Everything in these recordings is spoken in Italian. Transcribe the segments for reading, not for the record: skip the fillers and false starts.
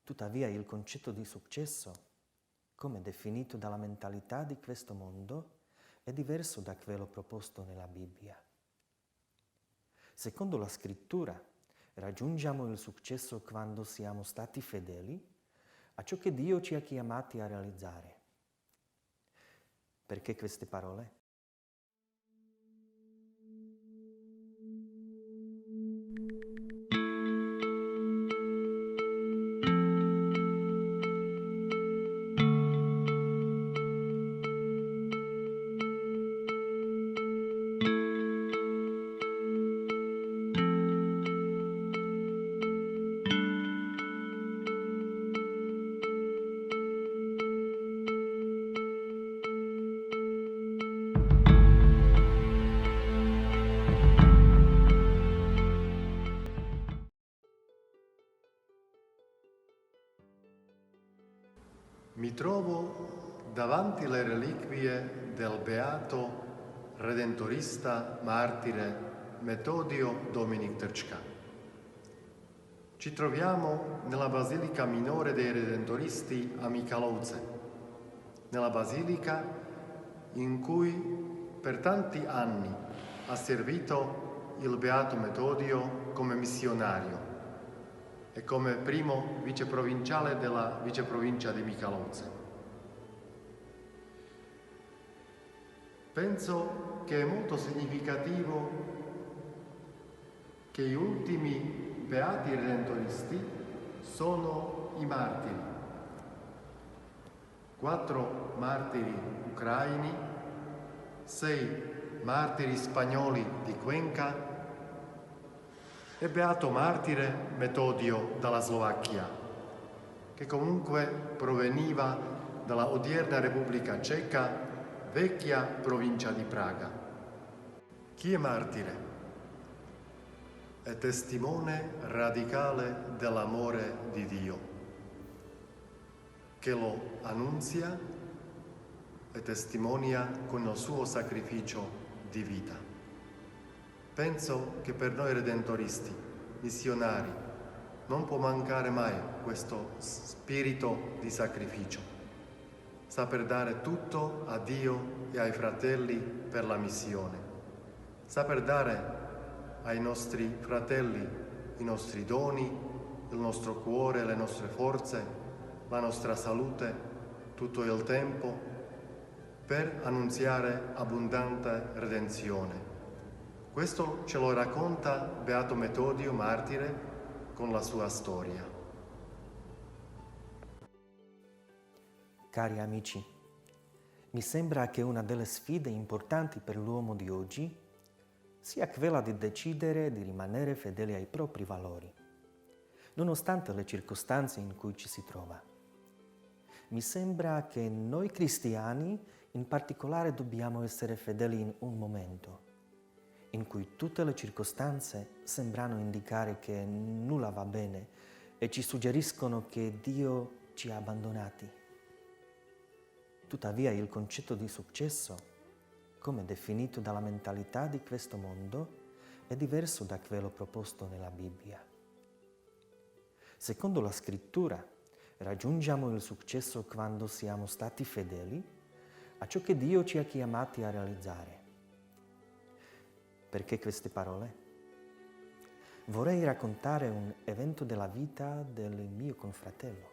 Tuttavia il concetto di successo, come definito dalla mentalità di questo mondo, è diverso da quello proposto nella Bibbia. Secondo la Scrittura, raggiungiamo il successo quando siamo stati fedeli a ciò che Dio ci ha chiamati a realizzare. Perché queste parole? Mi trovo davanti alle reliquie del beato redentorista martire Metodio Dominik Trčka. Ci troviamo nella Basilica Minore dei Redentoristi a Michalovce, nella basilica in cui per tanti anni ha servito il beato Metodio come missionario e come primo viceprovinciale della viceprovincia di Michalovce. Penso che è molto significativo che gli ultimi beati redentoristi sono i martiri. 4 martiri ucraini, 6 martiri spagnoli di Cuenca e beato martire Metodio dalla Slovacchia, che comunque proveniva dalla odierna Repubblica Ceca, vecchia provincia di Praga. Chi è martire? È testimone radicale dell'amore di Dio, che lo annunzia e testimonia con il suo sacrificio di vita. Penso che per noi redentoristi, missionari, non può mancare mai questo spirito di sacrificio. Saper dare tutto a Dio e ai fratelli per la missione. Saper dare ai nostri fratelli i nostri doni, il nostro cuore, le nostre forze, la nostra salute, tutto il tempo, per annunziare abbondante redenzione. Questo ce lo racconta Beato Metodio, martire, con la sua storia. Cari amici, mi sembra che una delle sfide importanti per l'uomo di oggi sia quella di decidere di rimanere fedeli ai propri valori, nonostante le circostanze in cui ci si trova. Mi sembra che noi cristiani in particolare dobbiamo essere fedeli in un momento in cui tutte le circostanze sembrano indicare che nulla va bene e ci suggeriscono che Dio ci ha abbandonati. Tuttavia il concetto di successo, come definito dalla mentalità di questo mondo, è diverso da quello proposto nella Bibbia. Secondo la Scrittura, raggiungiamo il successo quando siamo stati fedeli a ciò che Dio ci ha chiamati a realizzare. Perché queste parole? Vorrei raccontare un evento della vita del mio confratello.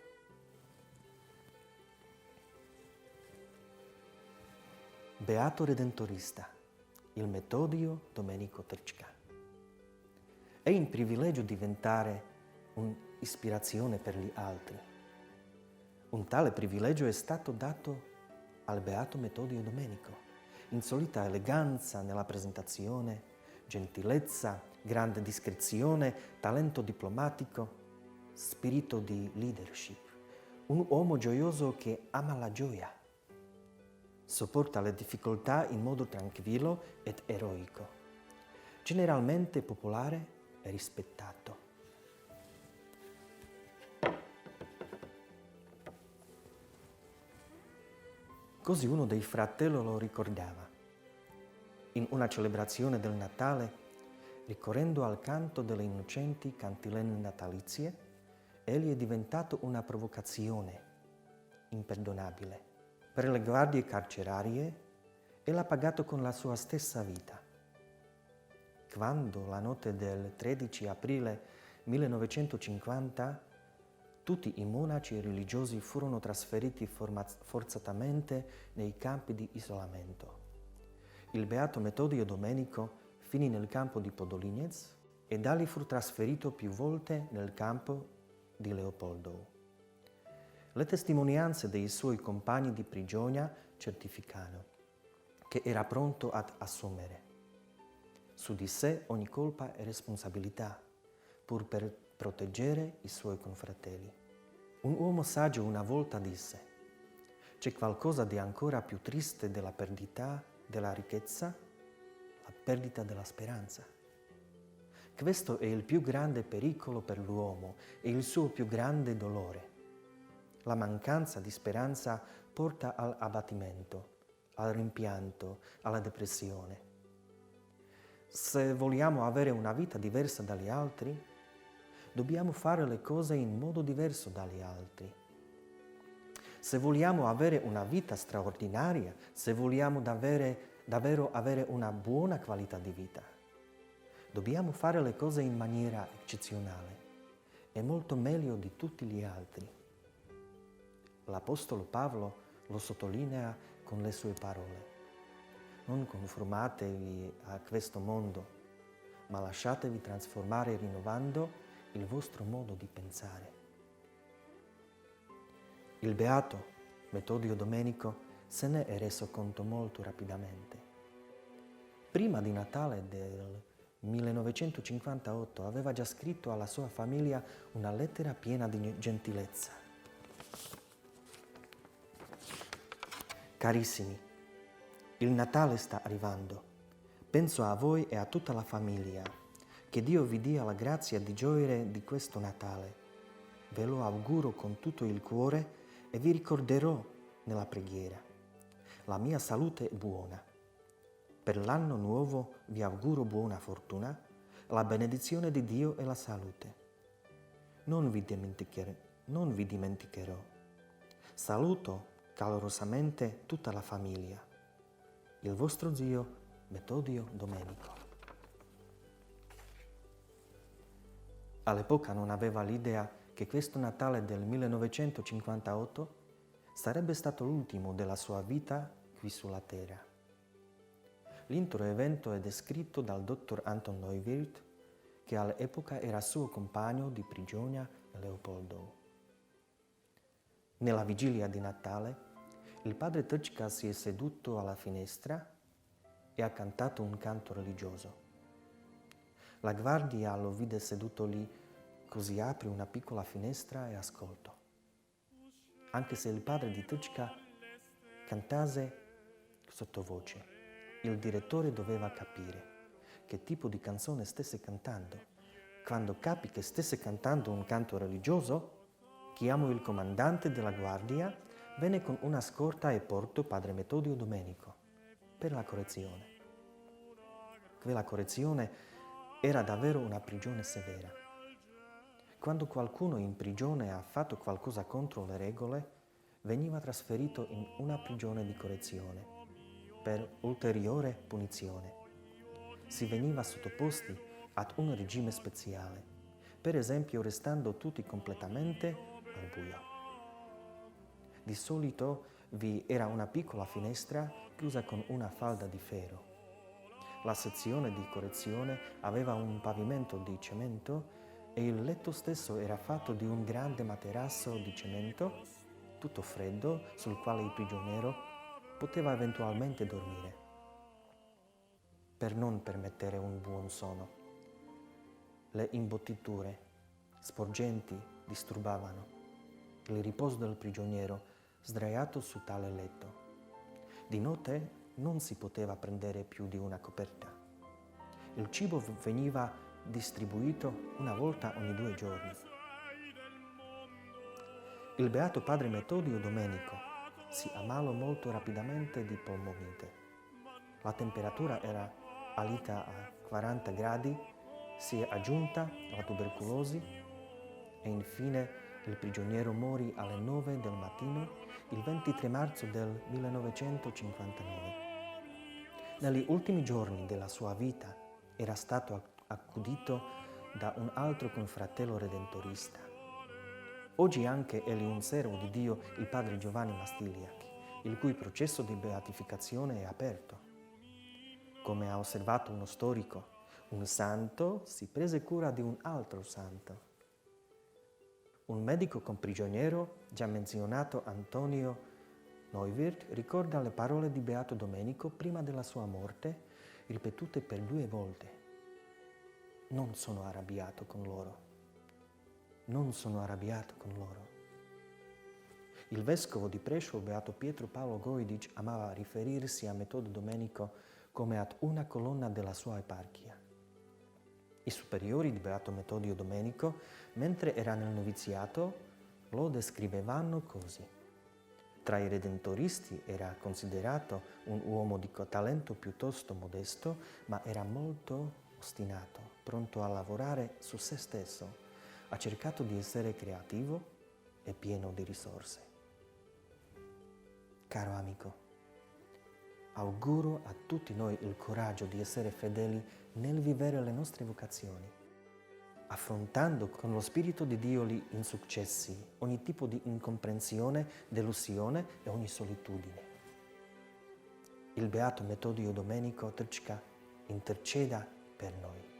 Beato redentorista, il Metodio Domenico Trčka. È un privilegio diventare un'ispirazione per gli altri. Un tale privilegio è stato dato al Beato Metodio Domenico. Insolita eleganza nella presentazione, gentilezza, grande discrezione, talento diplomatico, spirito di leadership. Un uomo gioioso che ama la gioia. Sopporta le difficoltà in modo tranquillo ed eroico. Generalmente popolare e rispettato. Così uno dei fratelli lo ricordava. In una celebrazione del Natale, ricorrendo al canto delle innocenti cantilene natalizie egli è diventato una provocazione imperdonabile per le guardie carcerarie e l'ha pagato con la sua stessa vita. Quando la notte del 13 aprile 1950 tutti i monaci religiosi furono trasferiti forzatamente nei campi di isolamento, il beato Metodio Domenico finì nel campo di Podolinez e da lì fu trasferito più volte nel campo di Leopoldo. Le testimonianze dei suoi compagni di prigionia certificano che era pronto ad assumere su di sé ogni colpa e responsabilità, pur per proteggere i suoi confratelli. Un uomo saggio una volta disse: c'è qualcosa di ancora più triste della perdita della ricchezza, la perdita della speranza. Questo è il più grande pericolo per l'uomo e il suo più grande dolore. La mancanza di speranza porta all'abbattimento, al rimpianto, alla depressione. Se vogliamo avere una vita diversa dagli altri, dobbiamo fare le cose in modo diverso dagli altri. Se vogliamo avere una vita straordinaria, se vogliamo davvero avere una buona qualità di vita, dobbiamo fare le cose in maniera eccezionale e molto meglio di tutti gli altri. L'Apostolo Paolo lo sottolinea con le sue parole: non conformatevi a questo mondo, ma lasciatevi trasformare rinnovando il vostro modo di pensare. Il beato Metodio Domenico se ne è reso conto molto rapidamente. Prima di Natale del 1958 aveva già scritto alla sua famiglia una lettera piena di gentilezza. Carissimi, il Natale sta arrivando. Penso a voi e a tutta la famiglia. Che Dio vi dia la grazia di gioire di questo Natale. Ve lo auguro con tutto il cuore e vi ricorderò nella preghiera. La mia salute è buona. Per l'anno nuovo vi auguro buona fortuna, la benedizione di Dio e la salute. Non vi dimenticherò. Saluto calorosamente tutta la famiglia. Il vostro zio Metodio Domenico. All'epoca non aveva l'idea che questo Natale del 1958 sarebbe stato l'ultimo della sua vita qui sulla Terra. L'intero evento è descritto dal dottor Anton Neuwirth, che all'epoca era suo compagno di prigionia a Leopoldo. Nella vigilia di Natale, il padre Trčka si è seduto alla finestra e ha cantato un canto religioso. La guardia lo vide seduto lì, così apre una piccola finestra e ascolto. Anche se il padre di Trčka cantasse sottovoce, il direttore doveva capire che tipo di canzone stesse cantando. Quando capì che stesse cantando un canto religioso, chiamò il comandante della guardia, venne con una scorta e portò padre Metodio Domenico per la correzione. Quella correzione era davvero una prigione severa. Quando qualcuno in prigione ha fatto qualcosa contro le regole, veniva trasferito in una prigione di correzione per ulteriore punizione. Si veniva sottoposti ad un regime speciale, per esempio restando tutti completamente al buio. Di solito vi era una piccola finestra chiusa con una falda di ferro. La sezione di correzione aveva un pavimento di cemento e il letto stesso era fatto di un grande materasso di cemento, tutto freddo, sul quale il prigioniero poteva eventualmente dormire, per non permettere un buon sonno. Le imbottiture sporgenti disturbavano il riposo del prigioniero sdraiato su tale letto. Di notte non si poteva prendere più di una coperta. Il cibo veniva distribuito una volta ogni 2 giorni. Il beato padre Metodio Domenico si ammalò molto rapidamente di polmonite. La temperatura era salita a 40 gradi, si è aggiunta la tubercolosi, e infine il prigioniero morì alle 9 del mattino il 23 marzo del 1959. Negli ultimi giorni della sua vita era stato accudito da un altro confratello redentorista. Oggi anche egli un servo di Dio, il padre Giovanni Mastigliac, il cui processo di beatificazione è aperto. Come ha osservato uno storico, un santo si prese cura di un altro santo. Un medico comprigioniero, già menzionato Antonio Neuwirth, ricorda le parole di Beato Domenico prima della sua morte, ripetute per 2 volte. Non sono arrabbiato con loro. Non sono arrabbiato con loro. Il vescovo di Prešov, Beato Pietro Paolo Gojdic, amava riferirsi a Metodo Domenico come ad una colonna della sua eparchia. I superiori di Beato Metodio Domenico, mentre era nel noviziato, lo descrivevano così. Tra i redentoristi era considerato un uomo di talento piuttosto modesto, ma era molto ostinato, pronto a lavorare su se stesso. Ha cercato di essere creativo e pieno di risorse. Caro amico, auguro a tutti noi il coraggio di essere fedeli nel vivere le nostre vocazioni, affrontando con lo Spirito di Dio gli insuccessi, ogni tipo di incomprensione, delusione e ogni solitudine. Il Beato Metodio Domenico Trčka interceda per noi.